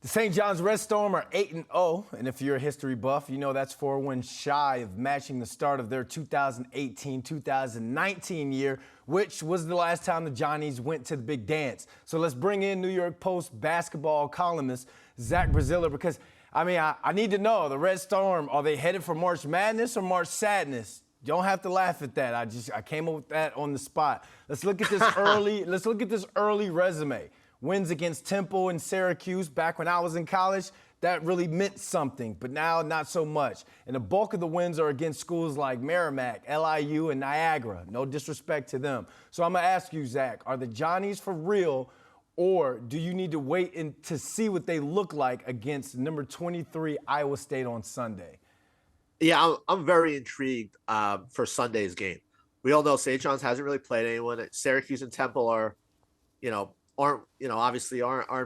The St. John's Red Storm are 8-0, and if you're a history buff, you know that's 4 wins shy of matching the start of their 2018-2019 year, which was the last time the Johnnies went to the big dance. So let's bring in New York Post basketball columnist Zach Braziller, because I need to know, the Red Storm, are they headed for March Madness or March Sadness? You don't have to laugh at that. I came up with that on the spot. Let's look at this early resume. Wins against Temple and Syracuse back when I was in college, that really meant something, but now not so much. And the bulk of the wins are against schools like Merrimack, LIU, and Niagara. No disrespect to them. So I'm gonna ask you, Zach, are the Johnnies for real, or do you need to wait to see what they look like against number 23 Iowa State on Sunday? Yeah, I'm very intrigued for Sunday's game. We all know St. John's hasn't really played anyone. Syracuse and Temple aren't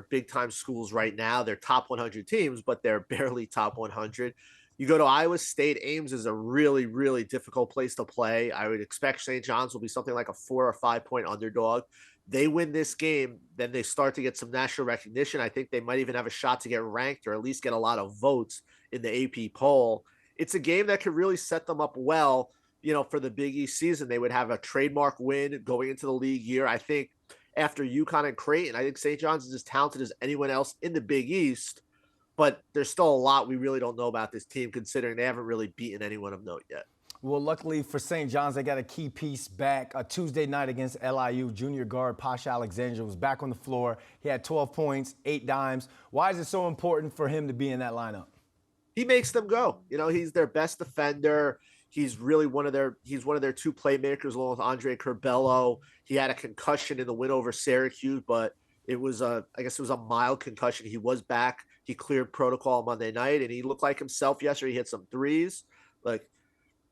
big time schools right now. They're top 100 teams, but they're barely top 100. You go to Iowa State. Ames is a really, really difficult place to play. I would expect St. John's will be something like a 4 or 5 point underdog. They win this game, then they start to get some national recognition. I think they might even have a shot to get ranked or at least get a lot of votes in the AP poll. It's a game that could really set them up well, for the Big East season. They would have a trademark win going into the league year. I think after UConn and Creighton, I think St. John's is as talented as anyone else in the Big East, but there's still a lot we really don't know about this team, considering they haven't really beaten anyone of note yet. Well, luckily for St. John's, they got a key piece back. Tuesday night against LIU, junior guard Pasha Alexandria was back on the floor. He had 12 points, 8 dimes. Why is it so important for him to be in that lineup? He makes them go. He's their best defender. He's really one of their two playmakers along with Andre Curbelo. He had a concussion in the win over Syracuse, but it was a mild concussion. He was back. He cleared protocol Monday night, and he looked like himself yesterday. He hit some threes. Like,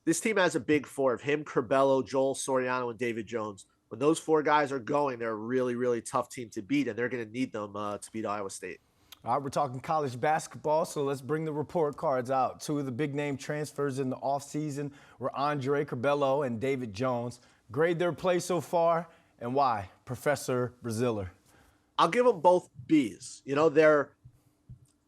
this team has a big four of him, Curbelo, Joel Soriano, and David Jones. When those 4 guys are going, they're a really, really tough team to beat, and they're going to need them to beat Iowa State. All right, we're talking college basketball, so let's bring the report cards out. 2 of the big-name transfers in the offseason were Andre Curbelo and David Jones. Grade their play so far, and why? Professor Braziller. I'll give them both Bs.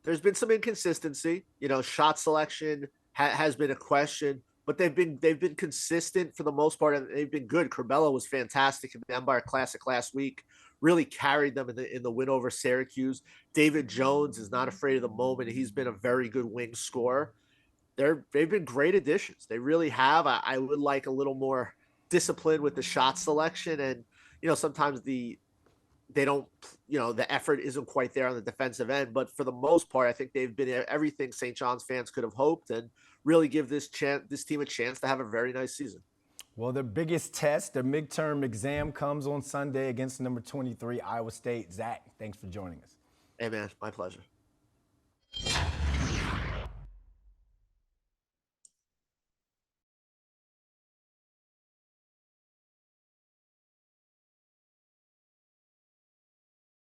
There's been some inconsistency. Shot selection has been a question, but they've been consistent for the most part, and they've been good. Curbelo was fantastic in the Empire Classic last week. Really carried them in the win over Syracuse. David Jones is not afraid of the moment. He's been a very good wing scorer. They've been great additions. They really have. I would like a little more discipline with the shot selection, and sometimes the effort isn't quite there on the defensive end. But for the most part, I think they've been everything St. John's fans could have hoped, and really give this team a chance to have a very nice season. Well, their biggest test, their midterm exam, comes on Sunday against number 23 Iowa State. Zach, thanks for joining us. Hey, man, my pleasure.